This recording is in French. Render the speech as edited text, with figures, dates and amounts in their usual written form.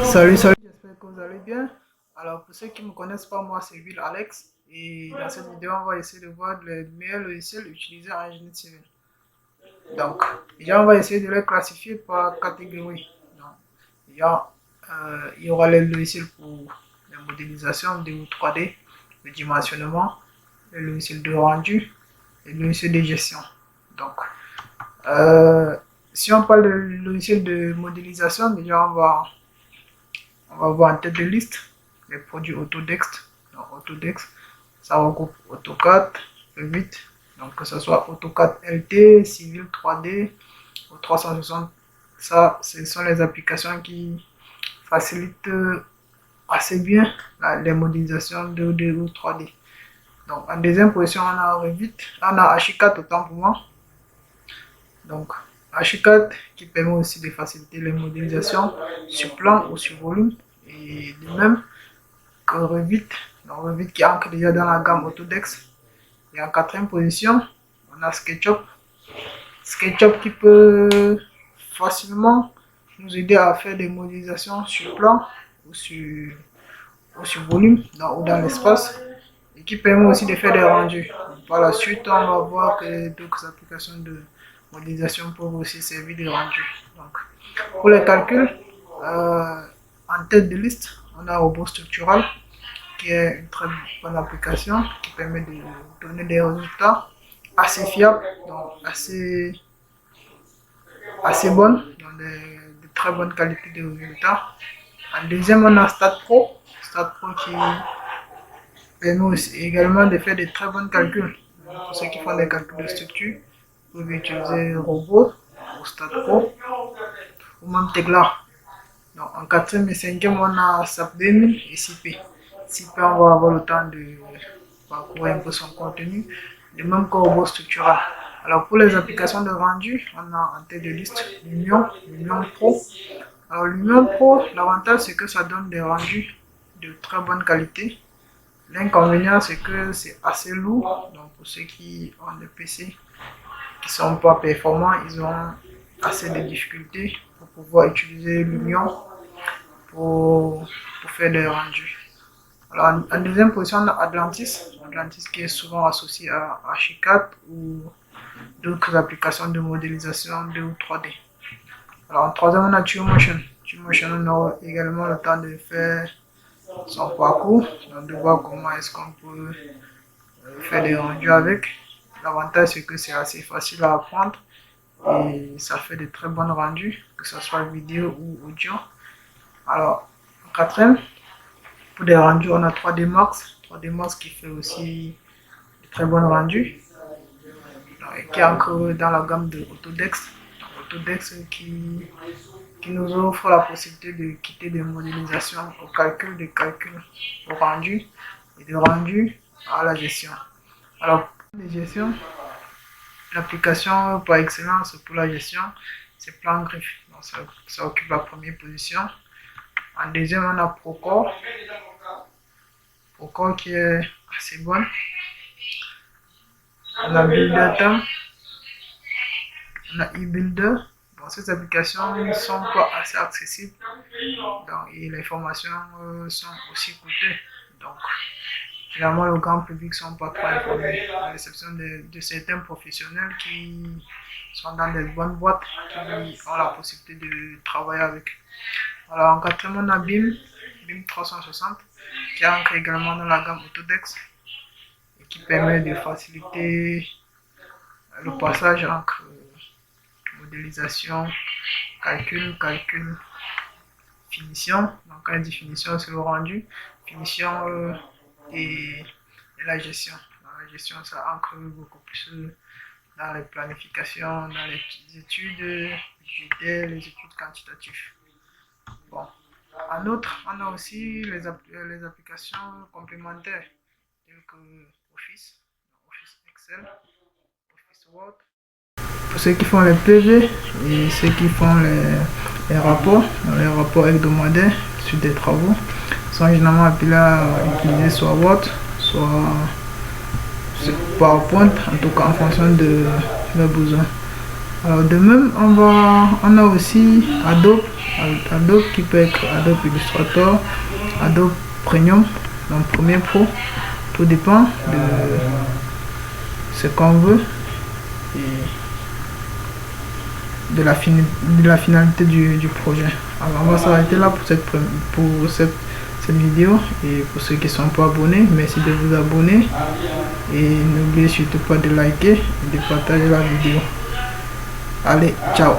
Salut, j'espère que vous allez bien. Alors, pour ceux qui ne me connaissent pas, moi c'est Will Alex. Et dans cette vidéo, on va essayer de voir les meilleurs logiciels utilisés en génie civil. Donc, déjà, on va essayer de les classifier par catégorie. Donc, il y aura les logiciels pour la modélisation 2 ou 3D, le dimensionnement, les logiciels de rendu et le logiciel de gestion. Donc, euh, si on parle de logiciel de modélisation, déjà, on va voir en tête de liste les produits Autodesk. Donc, Autodesk, ça regroupe AutoCAD, Revit, donc que ce soit AutoCAD LT, Civil 3D ou 360. Ça, ce sont les applications qui facilitent assez bien les modélisations 2D ou 3D. Donc, en deuxième position, on a Revit, on a Archicad autant pour moi. Donc, Archicad qui permet aussi de faciliter les modélisations sur plan ou sur volume. Et de même que Revit, donc Revit qui entre déjà dans la gamme Autodesk. Et en quatrième position, on a SketchUp. SketchUp qui peut facilement nous aider à faire des modélisations sur plan ou sur volume ou dans l'espace et qui permet aussi de faire des rendus. Par la suite, on va voir que d'autres applications de modélisation peuvent aussi servir de rendu. Donc, pour les calculs, en tête de liste, on a Robot Structural qui est une très bonne application qui permet de donner des résultats assez fiables, donc assez bonnes, donc de très bonnes qualités de résultats. En deuxième, on a StatPro qui permet aussi également de faire de très bons calculs. Pour ceux qui font des calculs de structure, vous pouvez utiliser Robot ou StatPro ou même Tegla. Donc, en quatrième et cinquième, on a SAP 2000 et SIP. SIP, on va avoir le temps de parcourir un peu son contenu, de même que Robot Structural. Alors, pour les applications de rendu, on a en tête de liste Lumion Pro. Alors, Lumion Pro, l'avantage c'est que ça donne des rendus de très bonne qualité. L'inconvénient c'est que c'est assez lourd, donc pour ceux qui ont des PC qui ne sont pas performants, ils ont assez de difficultés pour pouvoir utiliser Lumion pour faire des rendus. Alors, en deuxième position, on a Atlantis qui est souvent associé à Archicad ou d'autres applications de modélisation 2 ou 3D. Alors, en troisième, on a TrueMotion. TrueMotion, on aura également le temps de faire son parcours, donc de voir comment est-ce qu'on peut faire des rendus avec. L'avantage, c'est que c'est assez facile à apprendre et ça fait de très bons rendus, que ce soit vidéo ou audio. Alors, en quatrième, pour des rendus, on a 3D Max. 3D Max qui fait aussi de très bons rendus, qui est encore dans la gamme de Autodesk. Autodesk qui nous offre la possibilité de quitter des modélisations au calcul, de calcul au rendu et de rendu à la gestion. Alors, pour la gestion, l'application par excellence pour la gestion, c'est PlanGriff. Donc, ça occupe la première position. En deuxième, on a Procore. Procore qui est assez bonne. On a BuildData. On a eBuilder. Bon, ces applications ne sont pas assez accessibles. Donc, et les formations sont aussi coûteuses. Donc, finalement, le grand public ne sont pas trop informés, à l'exception de certains professionnels qui sont dans des bonnes boîtes, qui ont la possibilité de travailler avec. Alors, en quatrième, on a BIM 360, qui entre également dans la gamme Autodesk et qui permet de faciliter le passage entre modélisation, calcul, finition. Donc, quand on dit finition, c'est le rendu, finition et la gestion. Dans la gestion, ça ancre beaucoup plus dans les planifications, dans les études budgétaires, les études quantitatives. Bon. En outre, on a aussi les applications complémentaires telles que Office Excel, Office Word. Pour ceux qui font les PV et ceux qui font les rapports hebdomadaires sur des travaux, sont généralement appelés à utiliser soit Word, soit PowerPoint, en tout cas en fonction de leurs besoins. Alors de même, on a aussi Adobe Adobe qui peut être Adobe Illustrator, Adobe Premium, donc Premiere Pro. Tout dépend de ce qu'on veut et de la finalité du projet. Alors on va s'arrêter là pour cette vidéo, et pour ceux qui ne sont pas abonnés, merci de vous abonner et n'oubliez surtout pas de liker et de partager la vidéo. Allez, ciao.